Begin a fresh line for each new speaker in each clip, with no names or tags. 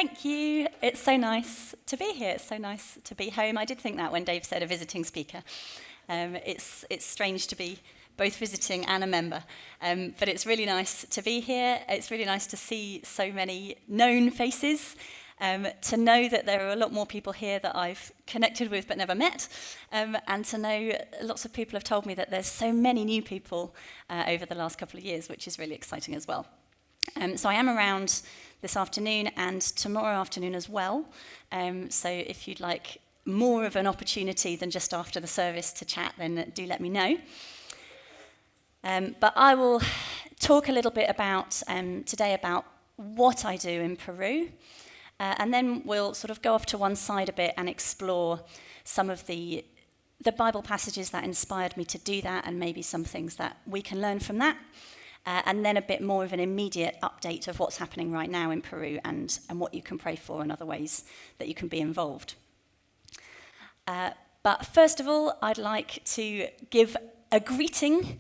Thank you. It's so nice to be here. It's so nice to be home. I did think that when Dave said a visiting speaker. It's strange to be both visiting and a member, but it's really nice to be here. It's really nice to see so many known faces, to know that there are a lot more people here that I've connected with but never met, and to know lots of people have told me that there's so many new people over the last couple of years, which is really exciting as well. So I am around this afternoon and tomorrow afternoon as well, so if you'd like more of an opportunity than just after the service to chat, then do let me know. But I will talk a little bit about today about what I do in Peru, and then we'll sort of go off to one side a bit and explore some of the Bible passages that inspired me to do that, and maybe some things that we can learn from that, and then a bit more of an immediate update of what's happening right now in Peru and what you can pray for and other ways that you can be involved. But first of all, I'd like to give a greeting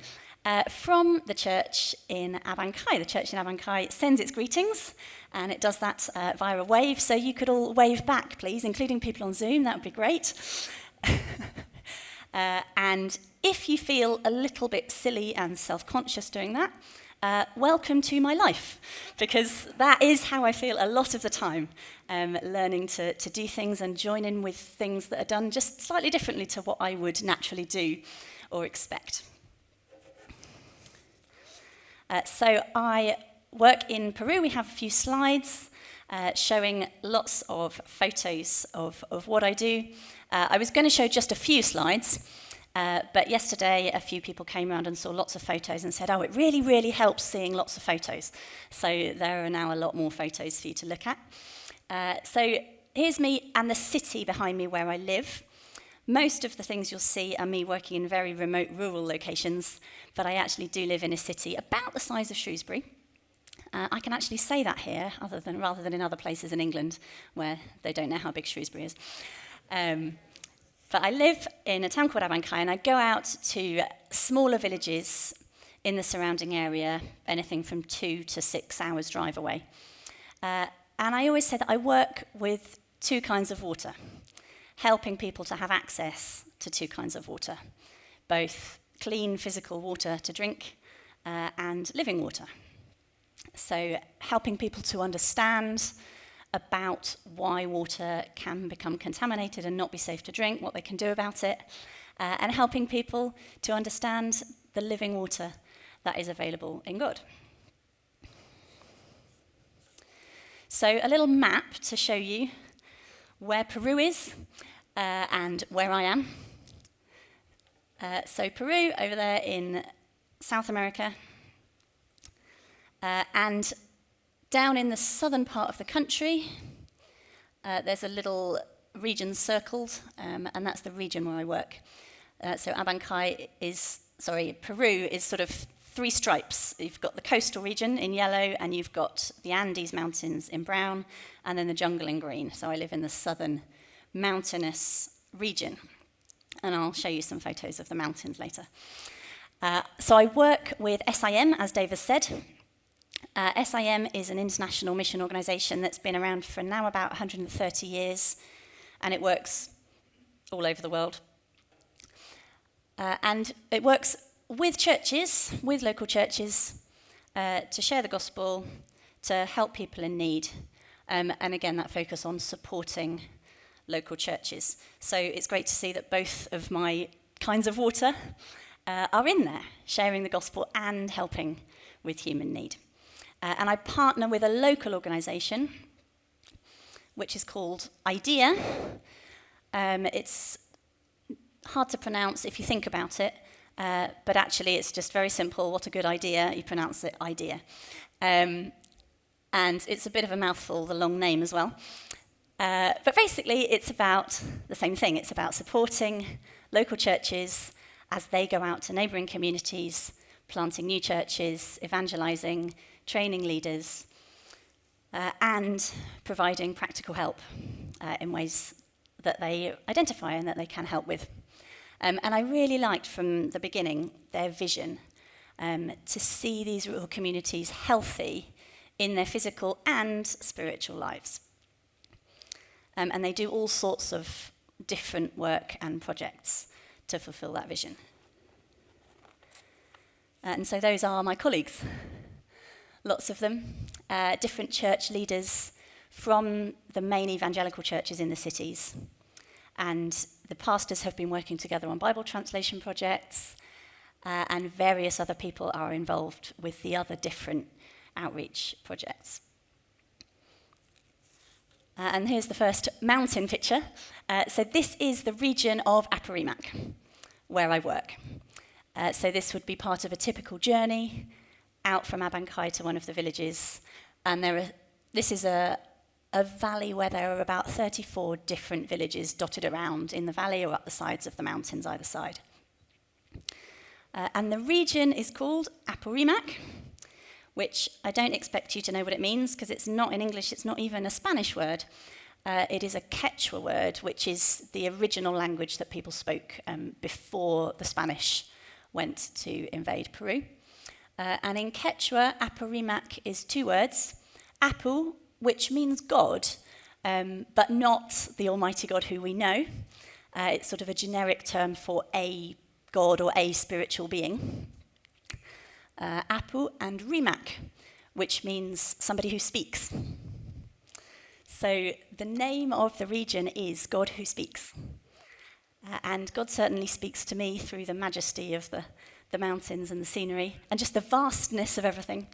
from the church in Abancay. The church in Abancay sends its greetings, and it does that via a wave, so you could all wave back, please, including people on Zoom. That would be great. And if you feel a little bit silly and self-conscious doing that, welcome to my life, because that is how I feel a lot of the time, learning to do things and join in with things that are done just slightly differently to what I would naturally do or expect. So I work in Peru. We have a few slides showing lots of photos of what I do. I was going to show just a few slides, but yesterday a few people came around and saw lots of photos and said, oh, it really, really helps seeing lots of photos. So there are now a lot more photos for you to look at. So here's me and the city behind me where I live. Most of the things you'll see are me working in very remote rural locations, but I actually do live in a city about the size of Shrewsbury. I can actually say that here, rather than in other places in England where they don't know how big Shrewsbury is. But I live in a town called Abancay, and I go out to smaller villages in the surrounding area, anything from 2 to 6 hours drive away. And I always say that I work with two kinds of water, helping people to have access to two kinds of water, both clean physical water to drink and living water. So helping people to understand about why water can become contaminated and not be safe to drink, what they can do about it, and helping people to understand the living water that is available in God. So a little map to show you where Peru is and where I am. So Peru over there in South America, and down in the southern part of the country, there's a little region circled, and that's the region where I work. So Peru is sort of three stripes. You've got the coastal region in yellow, and you've got the Andes Mountains in brown, and then the jungle in green. So I live in the southern mountainous region, and I'll show you some photos of the mountains later. So I work with SIM, as Dave has said. SIM is an international mission organisation that's been around for now about 130 years, and it works all over the world. And it works with churches, with local churches, to share the gospel, to help people in need, and again, that focus on supporting local churches. So it's great to see that both of my kinds of water are in there, sharing the gospel and helping with human need. And I partner with a local organisation, which is called AIDIA. It's hard to pronounce if you think about it, but actually it's just very simple. What a good idea. You pronounce it AIDIA. And it's a bit of a mouthful, the long name as well. But basically it's about the same thing. It's about supporting local churches as they go out to neighbouring communities, planting new churches, evangelising, training leaders, and providing practical help in ways that they identify and that they can help with. And I really liked from the beginning their vision to see these rural communities healthy in their physical and spiritual lives. And they do all sorts of different work and projects to fulfill that vision. And so those are my colleagues, lots of them, different church leaders from the main evangelical churches in the cities. And the pastors have been working together on Bible translation projects, and various other people are involved with the other different outreach projects. And here's the first mountain picture. So this is the region of Apurimac, where I work. So this would be part of a typical journey out from Abancay to one of the villages. And this is a valley where there are about 34 different villages dotted around in the valley or up the sides of the mountains either side. And the region is called Apurimac, which I don't expect you to know what it means because it's not in English, it's not even a Spanish word. It is a Quechua word, which is the original language that people spoke before the Spanish went to invade Peru. And in Quechua, Apurimac is two words. Apu, which means God, but not the Almighty God who we know. It's sort of a generic term for a God or a spiritual being. Apu and Rimac, which means somebody who speaks. So the name of the region is God who speaks. And God certainly speaks to me through the majesty of the mountains and the scenery and just the vastness of everything.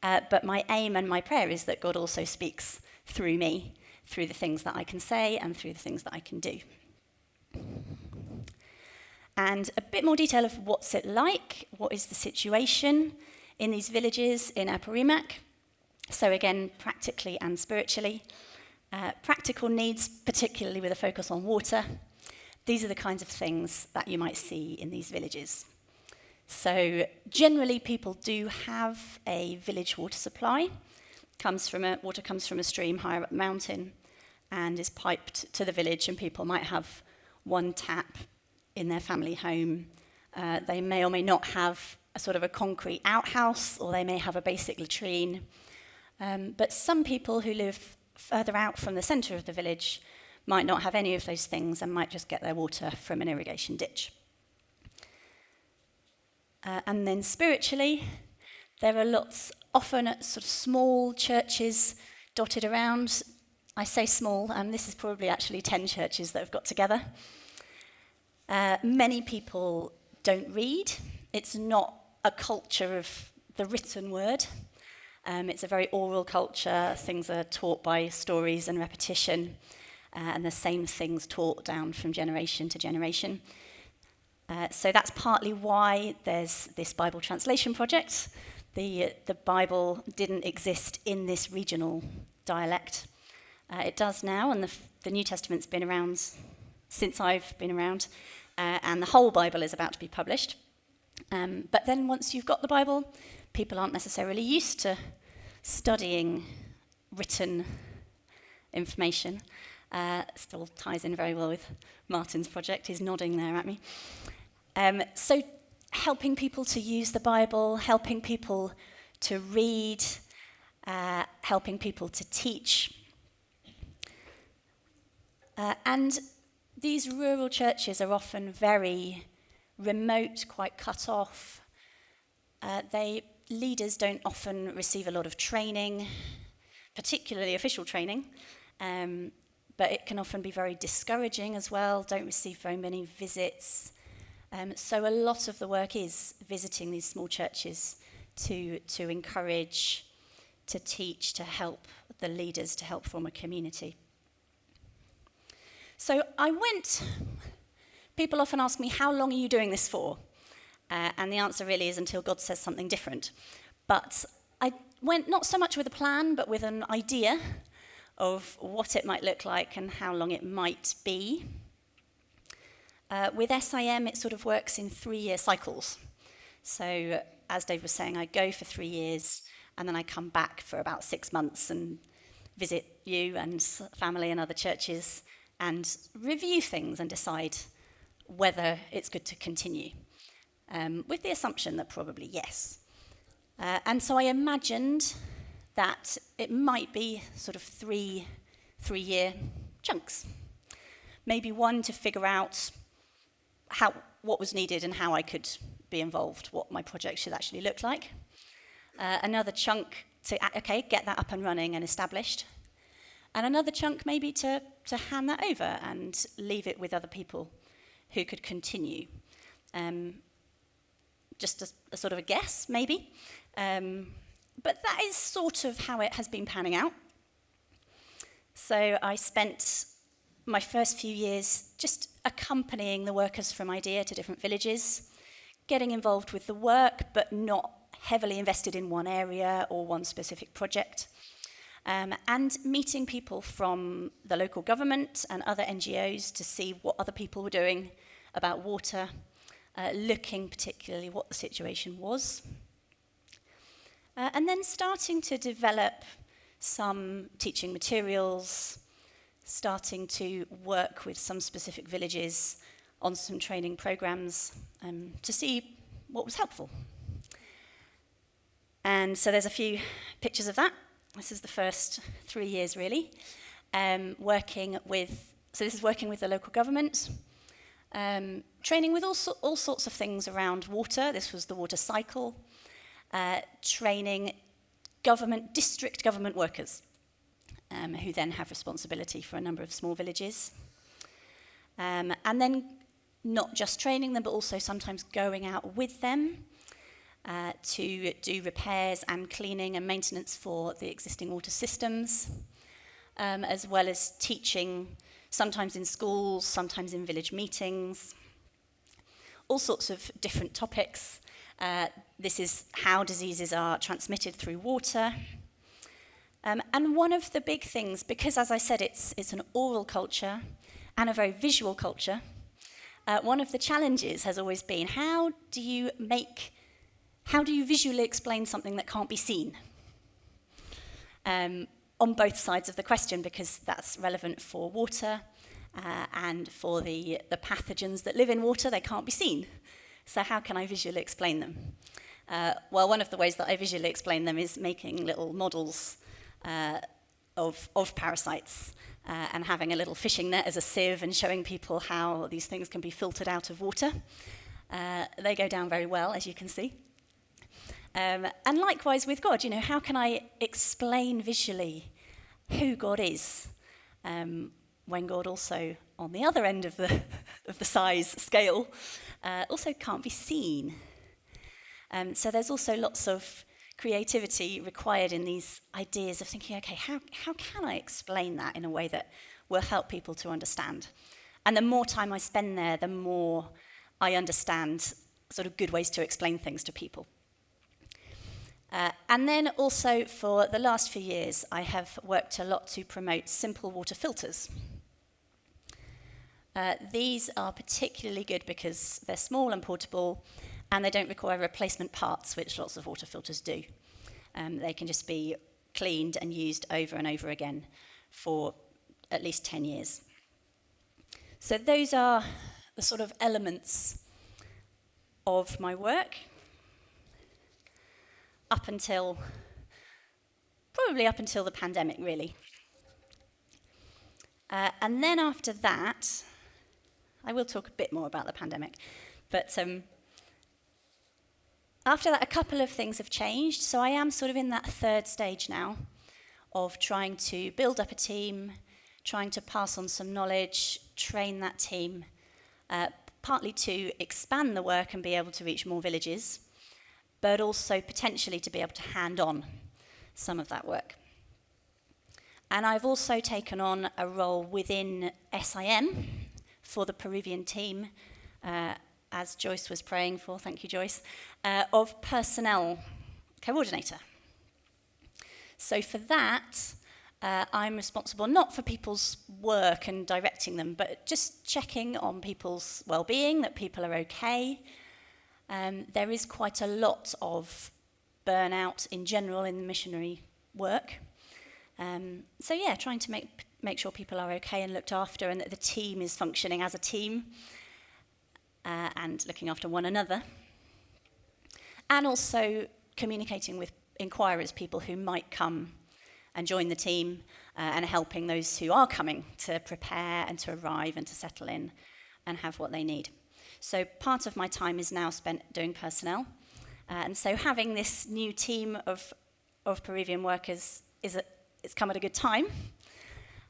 But my aim and my prayer is that God also speaks through me, through the things that I can say and through the things that I can do. And a bit more detail of what's it like, what is the situation in these villages in Apurimac. So again, practically and spiritually. Practical needs, particularly with a focus on water. These are the kinds of things that you might see in these villages. So generally people do have a village water supply. Water comes from a stream higher up the mountain and is piped to the village, and people might have one tap in their family home. They may or may not have a sort of a concrete outhouse, or they may have a basic latrine. But some people who live further out from the centre of the village might not have any of those things and might just get their water from an irrigation ditch. And then spiritually, there are often sort of small churches dotted around. I say small, and this is probably actually 10 churches that have got together. Many people don't read. It's not a culture of the written word. It's a very oral culture. Things are taught by stories and repetition, and the same things taught down from generation to generation. So that's partly why there's this Bible translation project. The Bible didn't exist in this regional dialect. It does now, and the New Testament's been around since I've been around, and the whole Bible is about to be published. But then once you've got the Bible, people aren't necessarily used to studying written information. Still ties in very well with Martin's project. He's nodding there at me. So helping people to use the Bible, helping people to read, helping people to teach. And these rural churches are often very remote, quite cut off. Leaders don't often receive a lot of training, particularly official training, but it can often be very discouraging as well, don't receive very many visits. So a lot of the work is visiting these small churches to encourage, to teach, to help the leaders, to help form a community. So people often ask me, how long are you doing this for? And the answer really is until God says something different. But I went not so much with a plan, but with an idea of what it might look like and how long it might be. With SIM, it sort of works in 3-year cycles. So as Dave was saying, I go for 3 years, and then I come back for about 6 months and visit you and family and other churches and review things and decide whether it's good to continue, with the assumption that probably yes. And so I imagined that it might be sort of 3-year chunks. Maybe one to figure out what was needed and how I could be involved, what my project should actually look like. Another chunk to, get that up and running and established. And another chunk maybe to hand that over and leave it with other people who could continue. Just a sort of a guess, maybe. But that is sort of how it has been panning out. So I spent my first few years just accompanying the workers from AIDIA to different villages, getting involved with the work, but not heavily invested in one area or one specific project, and meeting people from the local government and other NGOs to see what other people were doing about water, looking particularly what the situation was, and then starting to develop some teaching materials, starting to work with some specific villages on some training programs to see what was helpful. And so there's a few pictures of that. This is the first 3 years, really. This is working with the local government, training with all sorts of things around water. This was the water cycle, training district government workers, who then have responsibility for a number of small villages. And then not just training them, but also sometimes going out with them to do repairs and cleaning and maintenance for the existing water systems, as well as teaching, sometimes in schools, sometimes in village meetings, all sorts of different topics. This is how diseases are transmitted through water. And one of the big things, because as I said, it's an oral culture and a very visual culture, one of the challenges has always been, how do you visually explain something that can't be seen? On both sides of the question, because that's relevant for water and for the pathogens that live in water, they can't be seen. So how can I visually explain them? Well, one of the ways that I visually explain them is making little models of parasites and having a little fishing net as a sieve and showing people how these things can be filtered out of water. They go down very well, as you can see. And likewise with God, how can I explain visually who God is when God also, on the other end of the size scale, also can't be seen? So there's also lots of creativity required in these ideas of thinking, okay, how can I explain that in a way that will help people to understand? And the more time I spend there, the more I understand sort of good ways to explain things to people. And then also for the last few years, I have worked a lot to promote simple water filters. These are particularly good because they're small and portable, and they don't require replacement parts, which lots of water filters do. They can just be cleaned and used over and over again for at least 10 years. So those are the sort of elements of my work probably up until the pandemic, really. And then after that, I will talk a bit more about the pandemic, but after that, a couple of things have changed. So I am sort of in that third stage now of trying to build up a team, trying to pass on some knowledge, train that team, partly to expand the work and be able to reach more villages, but also potentially to be able to hand on some of that work. And I've also taken on a role within SIM for the Peruvian team, as Joyce was praying for, thank you, Joyce, of personnel coordinator. So for that, I'm responsible not for people's work and directing them, but just checking on people's well-being, that people are okay. There is quite a lot of burnout in general in the missionary work. So yeah, trying to make sure people are okay and looked after, and that the team is functioning as a team and looking after one another. And also communicating with inquirers, people who might come and join the team and helping those who are coming to prepare and to arrive and to settle in and have what they need. So part of my time is now spent doing personnel. And so having this new team of Peruvian workers it's come at a good time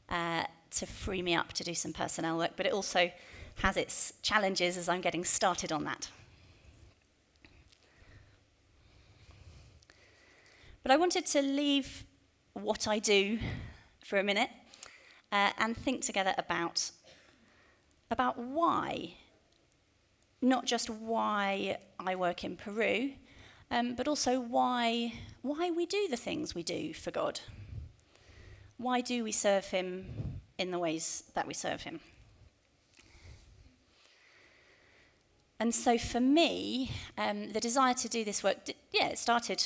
to free me up to do some personnel work, but it also has its challenges as I'm getting started on that. But I wanted to leave what I do for a minute and think together about why, not just why I work in Peru, but also why we do the things we do for God. Why do we serve him in the ways that we serve him? And so for me, the desire to do this work, it started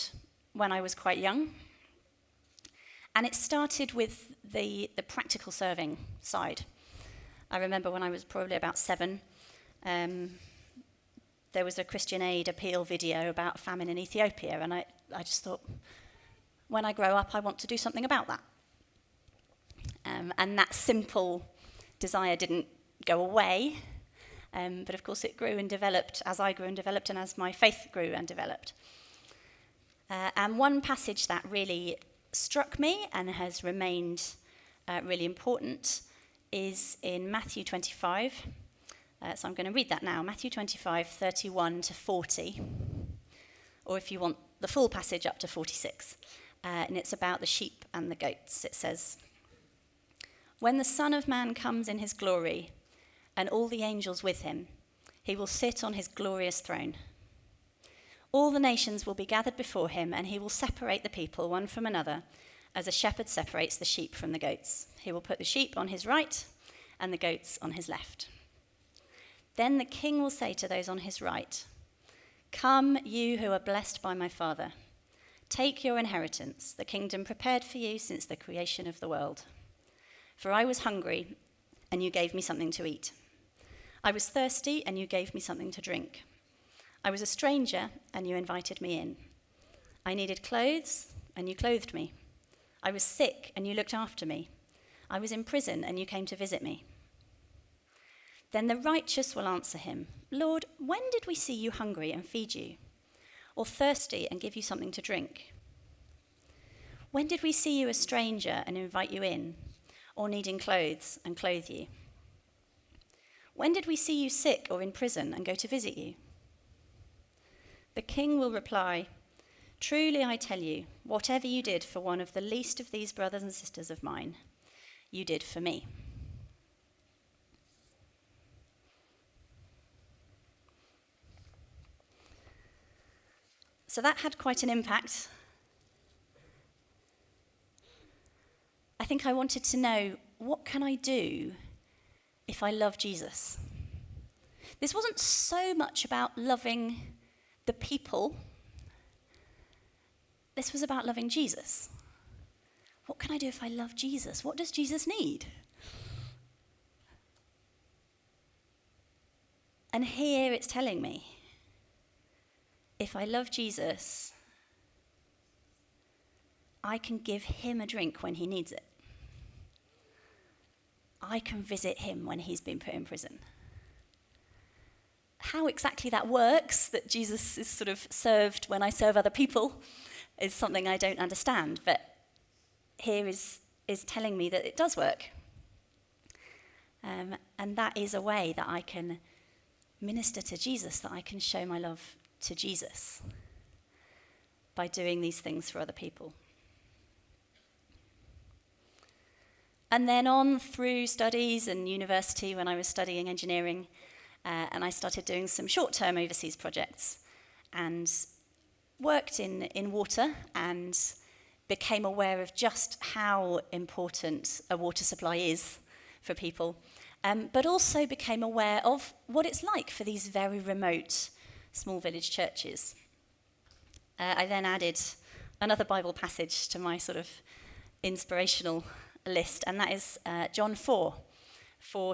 when I was quite young. And it started with the practical serving side. I remember when I was probably about 7, there was a Christian Aid appeal video about famine in Ethiopia, and I just thought, when I grow up, I want to do something about that. And that simple desire didn't go away, but of course it grew and developed as I grew and developed and as my faith grew and developed. And one passage that really struck me and has remained really important is in Matthew 25. So I'm going to read that now, Matthew 25, 31 to 40, or if you want the full passage, up to 46. And it's about the sheep and the goats. It says, "When the Son of Man comes in his glory, and all the angels with him, he will sit on his glorious throne. All the nations will be gathered before him, and he will separate the people one from another, as a shepherd separates the sheep from the goats. He will put the sheep on his right, and the goats on his left. Then the king will say to those on his right, 'Come, you who are blessed by my Father. Take your inheritance, the kingdom prepared for you since the creation of the world. For I was hungry, and you gave me something to eat. I was thirsty, and you gave me something to drink. I was a stranger, and you invited me in. I needed clothes, and you clothed me. I was sick, and you looked after me. I was in prison, and you came to visit me.' Then the righteous will answer him, 'Lord, when did we see you hungry and feed you, or thirsty and give you something to drink? When did we see you a stranger and invite you in, or needing clothes and clothe you? When did we see you sick or in prison and go to visit you?' The king will reply, 'Truly I tell you, whatever you did for one of the least of these brothers and sisters of mine, you did for me.'" So that had quite an impact. I think I wanted to know, what can I do if I love Jesus? This wasn't so much about loving the people. This was about loving Jesus. What can I do if I love Jesus? What does Jesus need? And here it's telling me, if I love Jesus, I can give him a drink when he needs it. I can visit him when he's been put in prison. How exactly that works, that Jesus is sort of served when I serve other people, is something I don't understand, but here is telling me that it does work. And that is a way that I can minister to Jesus, that I can show my love to Jesus by doing these things for other people. And then on through studies and university, when I was studying engineering, and I started doing some short-term overseas projects and worked in water and became aware of just how important a water supply is for people, but also became aware of what it's like for these very remote small village churches. I then added another Bible passage to my sort of inspirational list, and that is John 4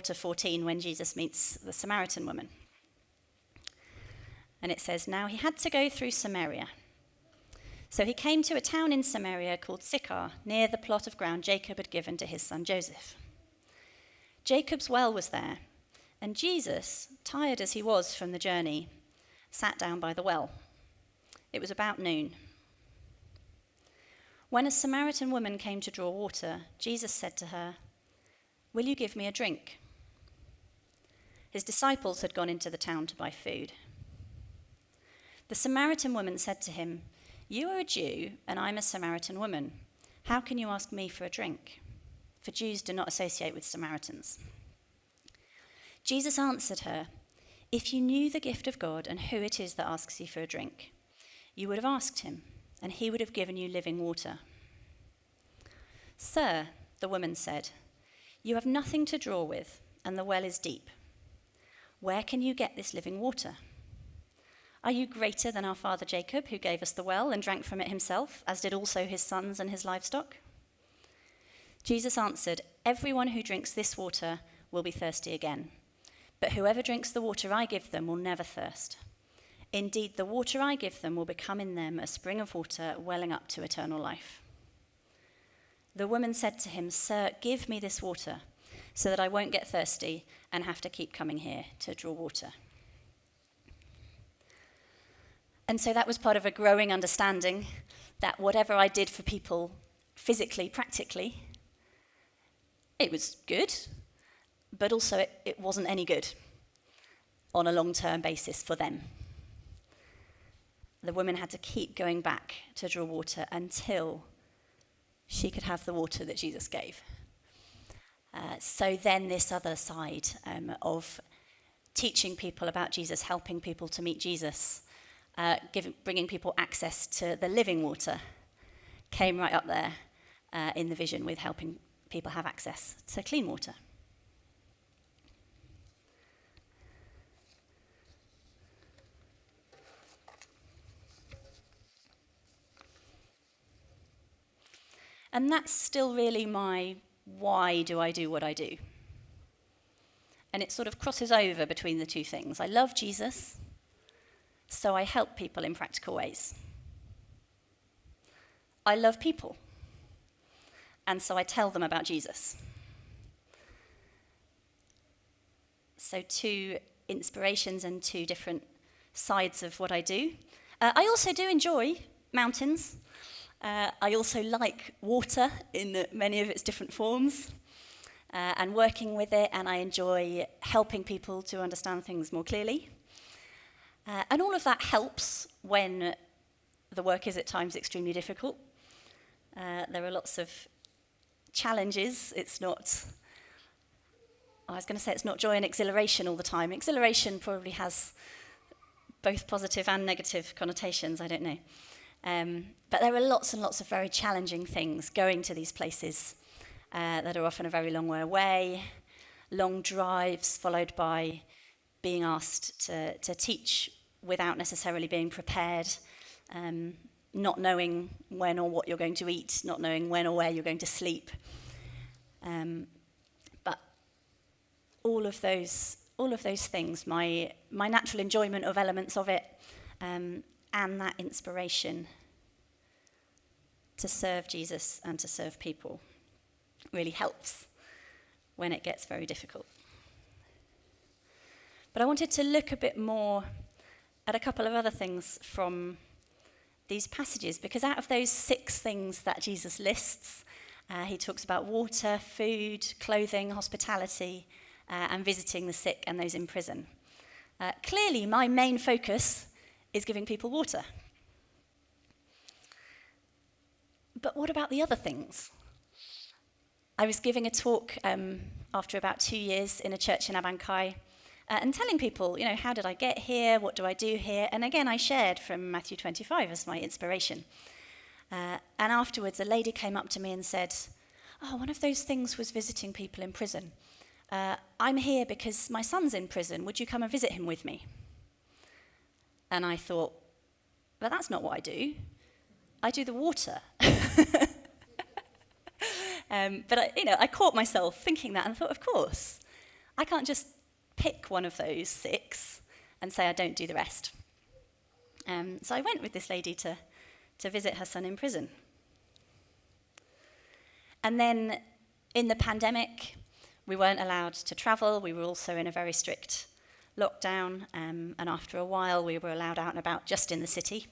to 14, when Jesus meets the Samaritan woman. And it says, "Now he had to go through Samaria. So he came to a town in Samaria called Sychar, near the plot of ground Jacob had given to his son Joseph. Jacob's well was there, and Jesus, tired as he was from the journey, sat down by the well. It was about noon. When a Samaritan woman came to draw water, Jesus said to her, "Will you give me a drink?" His disciples had gone into the town to buy food. The Samaritan woman said to him, "You are a Jew, and I'm a Samaritan woman. How can you ask me for a drink?" For Jews do not associate with Samaritans. Jesus answered her, "If you knew the gift of God and who it is that asks you for a drink, you would have asked him, and he would have given you living water." "Sir," the woman said, "you have nothing to draw with, and the well is deep. Where can you get this living water? Are you greater than our father Jacob, who gave us the well and drank from it himself, as did also his sons and his livestock?" Jesus answered, "Everyone who drinks this water will be thirsty again. But whoever drinks the water I give them will never thirst. Indeed, the water I give them will become in them a spring of water welling up to eternal life." The woman said to him, "Sir, give me this water, so that I won't get thirsty and have to keep coming here to draw water." And so that was part of a growing understanding that whatever I did for people physically, practically, it was good, but also it wasn't any good on a long-term basis for them. The woman had to keep going back to draw water until she could have the water that Jesus gave. So then this other side of teaching people about Jesus, helping people to meet Jesus, bringing people access to the living water, came right up there in the vision with helping people have access to clean water. And that's still really my why do I do what I do? And it sort of crosses over between the two things. I love Jesus, so I help people in practical ways. I love people, and so I tell them about Jesus. So two inspirations and two different sides of what I do. I also do enjoy mountains. I also like water in many of its different forms and working with it, and I enjoy helping people to understand things more clearly. And all of that helps when the work is at times extremely difficult. There are lots of challenges. It's not joy and exhilaration all the time. Exhilaration probably has both positive and negative connotations, I don't know. But there are lots and lots of very challenging things going to these places that are often a very long way away, long drives followed by being asked to teach without necessarily being prepared, not knowing when or what you're going to eat, not knowing when or where you're going to sleep. But all of those things, my natural enjoyment of elements of it, and that inspiration to serve Jesus and to serve people really helps when it gets very difficult. But I wanted to look a bit more at a couple of other things from these passages, because out of those 6 things that Jesus lists, he talks about water, food, clothing, hospitality, and visiting the sick and those in prison. Clearly, my main focus is giving people water. But what about the other things? I was giving a talk after about 2 years in a church in Abancay, and telling people, how did I get here? What do I do here? And again, I shared from Matthew 25 as my inspiration. And afterwards, a lady came up to me and said, "Oh, one of those things was visiting people in prison. I'm here because my son's in prison. Would you come and visit him with me?" And I thought, well, that's not what I do. I do the water. But I caught myself thinking that and thought, of course, I can't just pick one of those 6 and say I don't do the rest. So I went with this lady to to visit her son in prison. And then in the pandemic, we weren't allowed to travel. We were also in a very strict lockdown, and after a while, we were allowed out and about just in the city.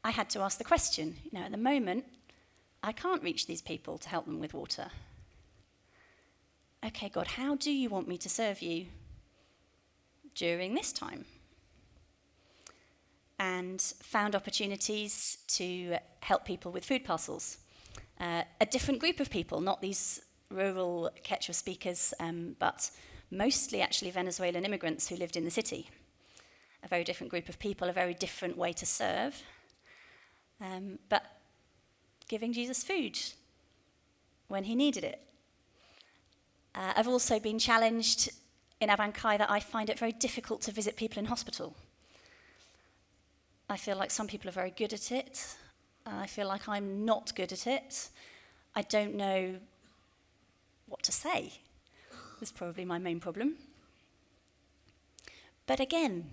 I had to ask the question, at the moment, I can't reach these people to help them with water. Okay, God, how do you want me to serve you during this time? And found opportunities to help people with food parcels. A different group of people, not these rural Quechua speakers, but mostly actually Venezuelan immigrants who lived in the city. A very different group of people, a very different way to serve. But giving Jesus food when he needed it. I've also been challenged in Abancay that I find it very difficult to visit people in hospital. I feel like some people are very good at it. I feel like I'm not good at it. I don't know what to say. That's probably my main problem. But again,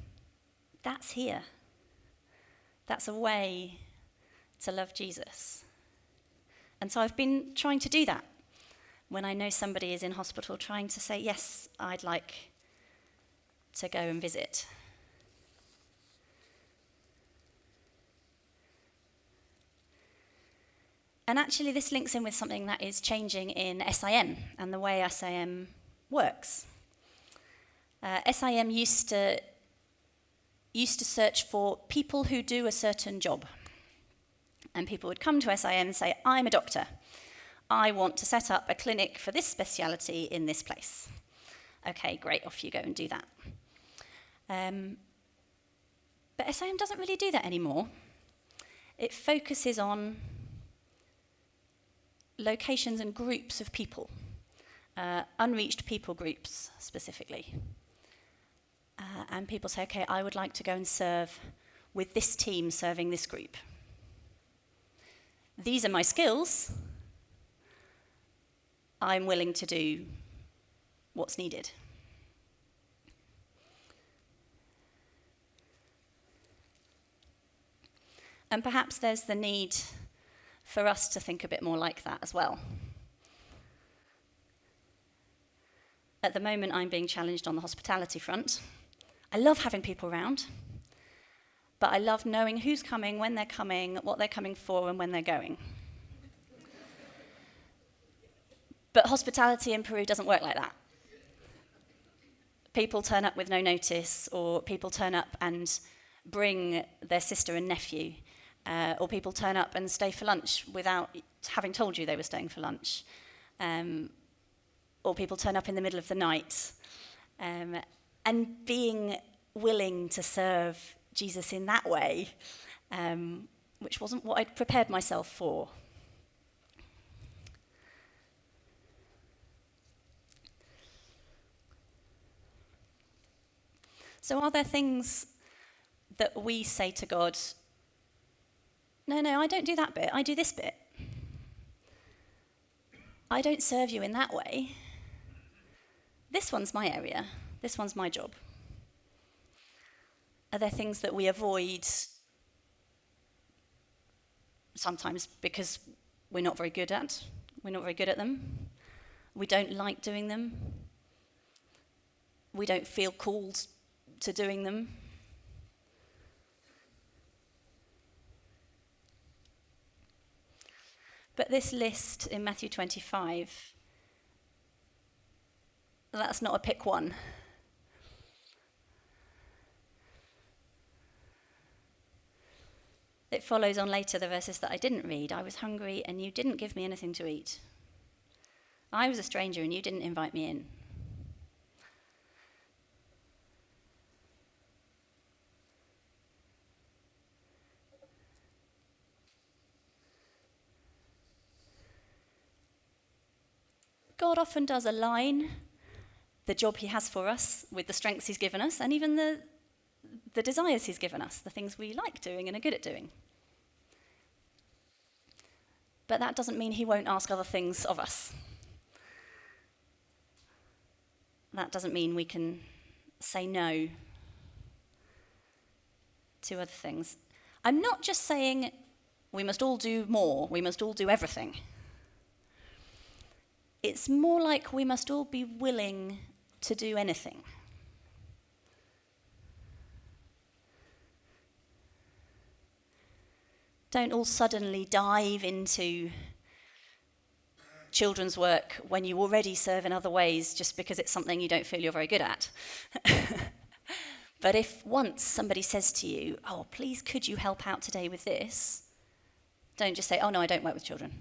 that's here. That's a way to love Jesus. And so I've been trying to do that. When I know somebody is in hospital, trying to say, yes, I'd like to go and visit. And actually this links in with something that is changing in SIM and the way SIM works. SIM used to search for people who do a certain job. And people would come to SIM and say, I'm a doctor. I want to set up a clinic for this speciality in this place. Okay, great, off you go and do that. But SIM doesn't really do that anymore. It focuses on locations and groups of people, unreached people groups specifically. And people say, okay, I would like to go and serve with this team serving this group. These are my skills. I'm willing to do what's needed. And perhaps there's the need for us to think a bit more like that as well. At the moment, I'm being challenged on the hospitality front. I love having people around, but I love knowing who's coming, when they're coming, what they're coming for, and when they're going. But hospitality in Peru doesn't work like that. People turn up with no notice, or people turn up and bring their sister and nephew, or people turn up and stay for lunch without having told you they were staying for lunch, or people turn up in the middle of the night. And being willing to serve Jesus in that way, which wasn't what I'd prepared myself for. So are there things that we say to God, no, I don't do that bit, I do this bit. I don't serve you in that way. This one's my area, this one's my job. Are there things that we avoid sometimes because we're not very good at them? We don't like doing them. We don't feel called to doing them. But this list in Matthew 25, that's not a pick one. It follows on later the verses that I didn't read. I was hungry and you didn't give me anything to eat. I was a stranger and you didn't invite me in. God often does align the job he has for us with the strengths he's given us and even the desires he's given us, the things we like doing and are good at doing. But that doesn't mean he won't ask other things of us. That doesn't mean we can say no to other things. I'm not just saying we must all do more, we must all do everything. It's more like we must all be willing to do anything. Don't all suddenly dive into children's work when you already serve in other ways just because it's something you don't feel you're very good at. But if once somebody says to you, oh, please could you help out today with this? Don't just say, oh no, I don't work with children.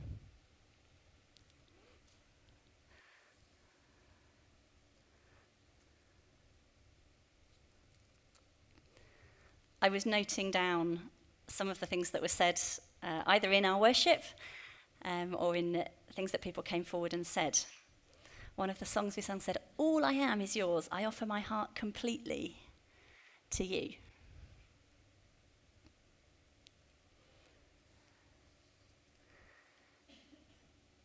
I was noting down some of the things that were said either in our worship or in things that people came forward and said. One of the songs we sang said, all I am is yours. I offer my heart completely to you.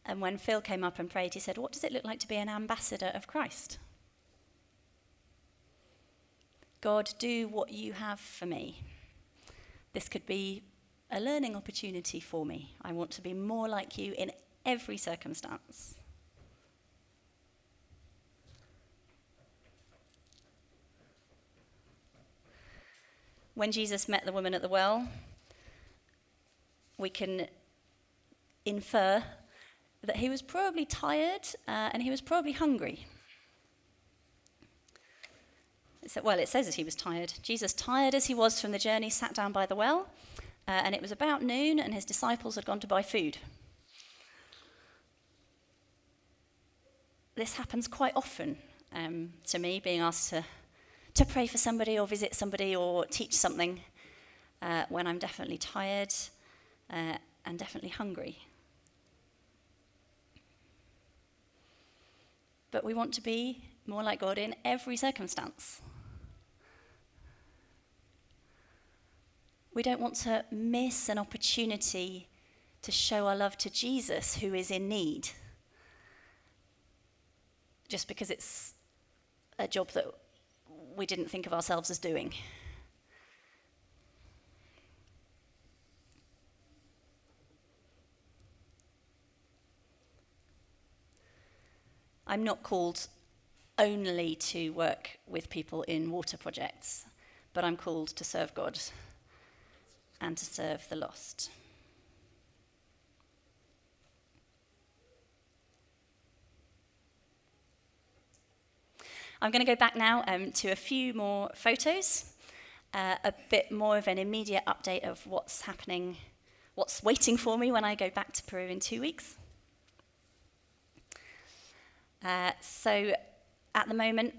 And when Phil came up and prayed, he said, what does it look like to be an ambassador of Christ? God, do what you have for me. This could be a learning opportunity for me. I want to be more like you in every circumstance. When Jesus met the woman at the well, we can infer that he was probably tired and he was probably hungry. It says that he was tired. Jesus, tired as he was from the journey, sat down by the well, and it was about noon, and his disciples had gone to buy food. This happens quite often to me, being asked to pray for somebody or visit somebody or teach something when I'm definitely tired and definitely hungry. But we want to be more like God in every circumstance. We don't want to miss an opportunity to show our love to Jesus, who is in need, just because it's a job that we didn't think of ourselves as doing. I'm not called only to work with people in water projects, but I'm called to serve God and to serve the lost. I'm going to go back now to a few more photos, a bit more of an immediate update of what's happening, what's waiting for me when I go back to Peru in 2 weeks. So at the moment,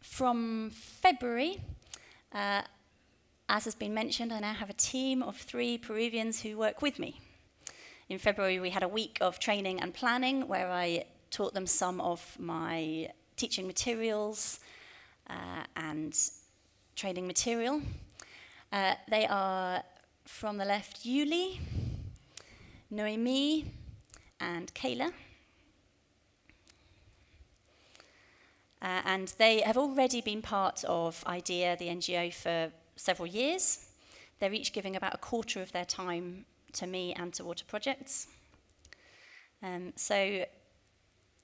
from February, as has been mentioned, I now have a team of 3 Peruvians who work with me. In February, we had a week of training and planning where I taught them some of my teaching materials and training material. They are, from the left, Yuli, Noemi, and Kayla. And they have already been part of AIDIA, the NGO, for several years. They're each giving about a quarter of their time to me and to water projects. So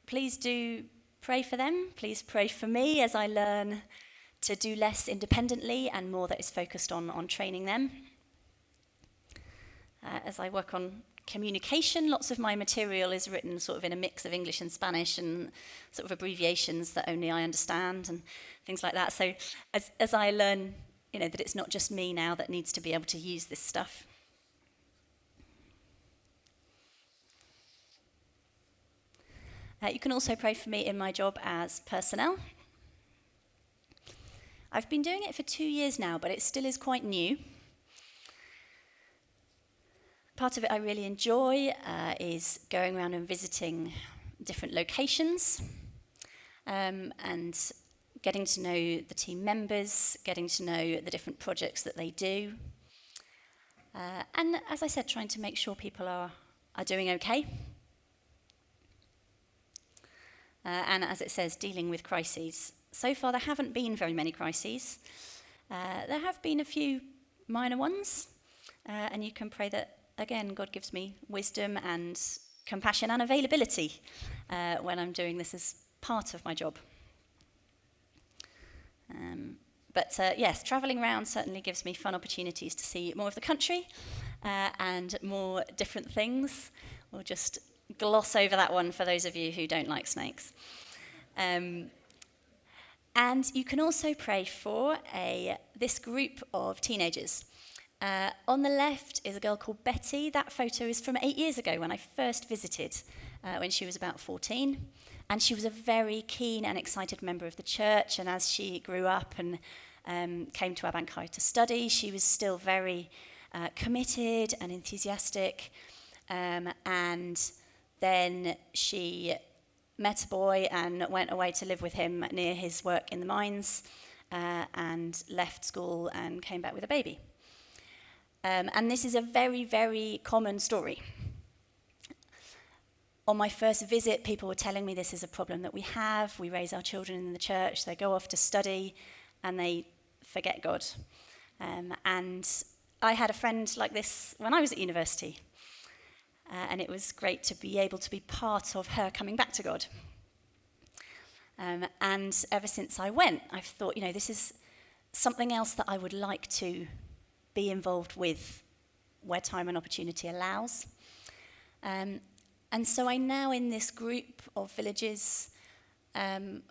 please do pray for them. Please pray for me as I learn to do less independently and more that is focused on training them. As I work on communication, lots of my material is written sort of in a mix of English and Spanish and sort of abbreviations that only I understand and things like that. So as I learn, that it's not just me now that needs to be able to use this stuff. You can also pray for me in my job as personnel. I've been doing it for 2 years now, but it still is quite new. Part of it I really enjoy is going around and visiting different locations and getting to know the team members, getting to know the different projects that they do. And as I said, trying to make sure people are doing okay. And as it says, dealing with crises. So far, there haven't been very many crises. There have been a few minor ones, And you can pray that, again, God gives me wisdom and compassion and availability when I'm doing this as part of my job. But yes, travelling around certainly gives me fun opportunities to see more of the country and more different things. We'll just gloss over that one for those of you who don't like snakes. And you can also pray for this group of teenagers. On the left is a girl called Betty. That photo is from 8 years ago when I first visited, when she was about 14. And she was a very keen and excited member of the church. And as she grew up and came to Abankai to study, she was still very committed and enthusiastic. And then she met a boy and went away to live with him near his work in the mines and left school and came back with a baby. And this is a very, very common story. On my first visit, people were telling me this is a problem that we have. We raise our children in the church, they go off to study, and they forget God. And I had a friend like this when I was at university. And it was great to be able to be part of her coming back to God. And ever since I went, I've thought, this is something else that I would like to be involved with where time and opportunity allows. And so I now, in this group of villages, I'm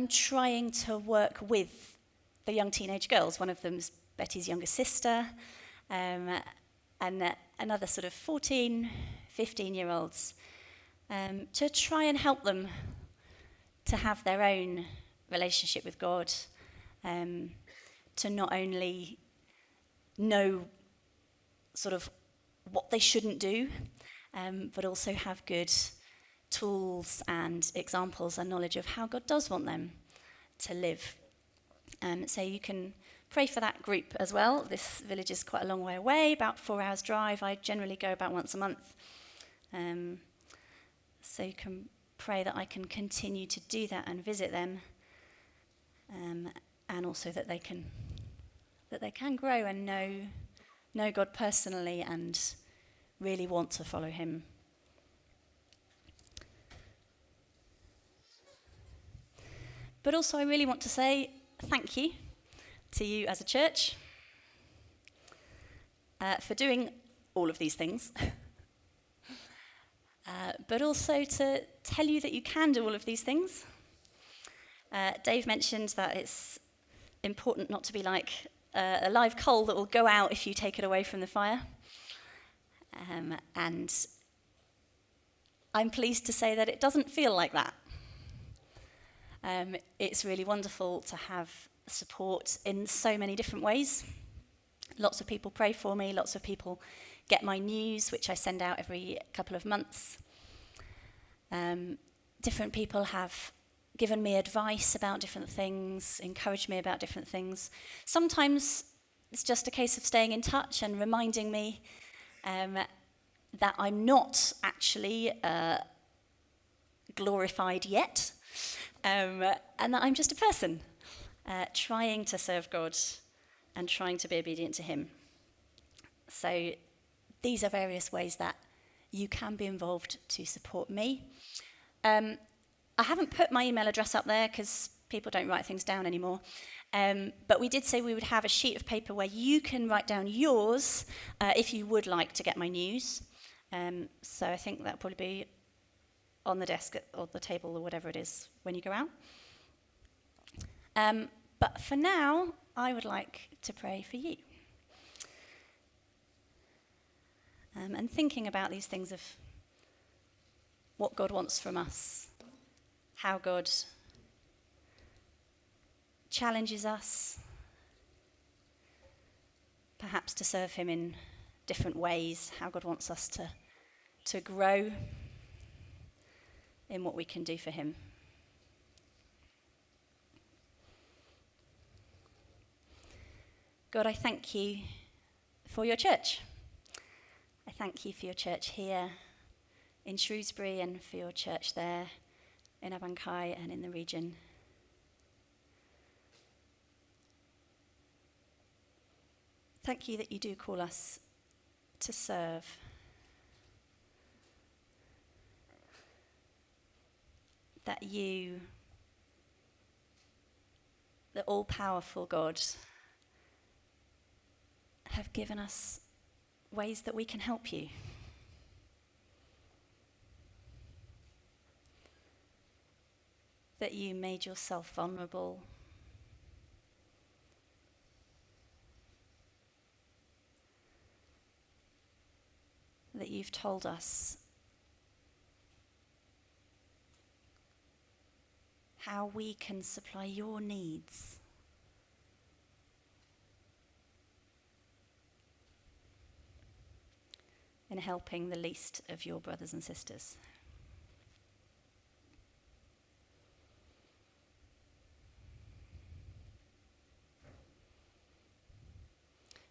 trying to work with the young teenage girls. One of them's Betty's younger sister, and another sort of 14, 15-year-olds, to try and help them to have their own relationship with God, to not only know sort of what they shouldn't do, but also have good tools and examples and knowledge of how God does want them to live. So you can pray for that group as well. This village is quite a long way away, about 4 hours drive. I generally go about once a month. So you can pray that I can continue to do that and visit them, and also that they can grow and know God personally and really want to follow him. But also I really want to say thank you to you as a church for doing all of these things, but also to tell you that you can do all of these things. Dave mentioned that it's important not to be like a live coal that will go out if you take it away from the fire. And I'm pleased to say that it doesn't feel like that. It's really wonderful to have support in so many different ways. Lots of people pray for me, lots of people get my news, which I send out every couple of months. Different people have given me advice about different things, encouraged me about different things. Sometimes it's just a case of staying in touch and reminding me that I'm not actually glorified yet, and that I'm just a person trying to serve God and trying to be obedient to him. So these are various ways that you can be involved to support me. I haven't put my email address up there because people don't write things down anymore. But we did say we would have a sheet of paper where you can write down yours if you would like to get my news. So I think that'll probably be on the desk or the table or whatever it is when you go out. But for now, I would like to pray for you. And thinking about these things of what God wants from us, how God challenges us, perhaps to serve him in different ways, how God wants us to grow in what we can do for him. God, I thank you for your church. I thank you for your church here in Shrewsbury and for your church there in Abankai and in the region. Thank you that you do call us to serve. That you, the all-powerful God, have given us ways that we can help you. That you made yourself vulnerable. That you've told us how we can supply your needs. In helping the least of your brothers and sisters.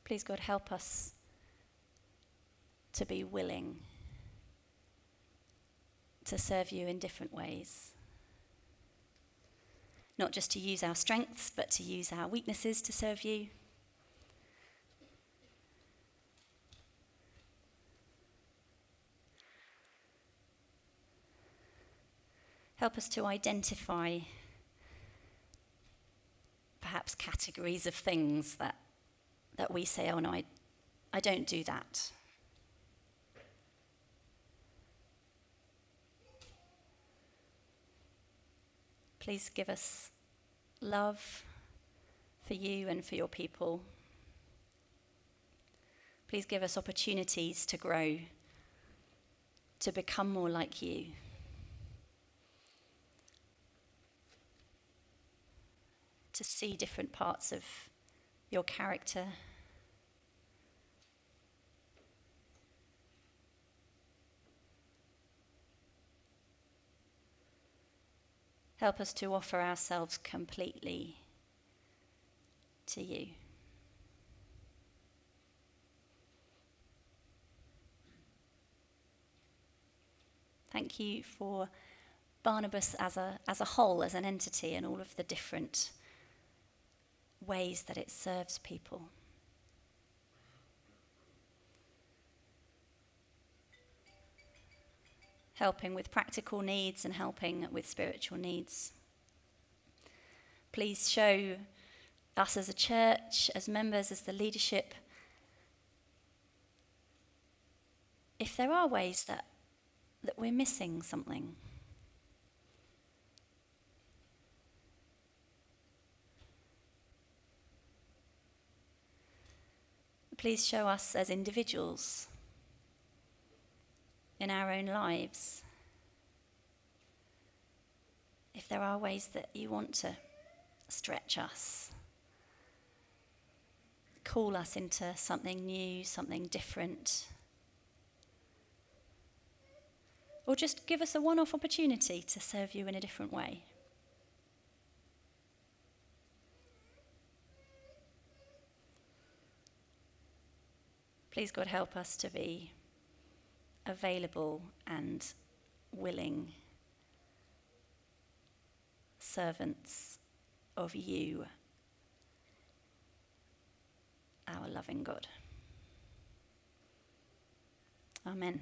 Please, God, help us to be willing to serve you in different ways. Not just to use our strengths, but to use our weaknesses to serve you. Help us to identify perhaps categories of things that we say, oh no, I don't do that. Please give us love for you and for your people. Please give us opportunities to grow, to become more like you. To see different parts of your character. Help us to offer ourselves completely to you. Thank you for Barnabas as a whole, as an entity, and all of the different ways that it serves people. Helping with practical needs and helping with spiritual needs. Please show us as a church, as members, as the leadership, if there are ways that we're missing something. Please show us as individuals in our own lives if there are ways that you want to stretch us, call us into something new, something different, or just give us a one-off opportunity to serve you in a different way. Please, God, help us to be available and willing servants of you, our loving God. Amen.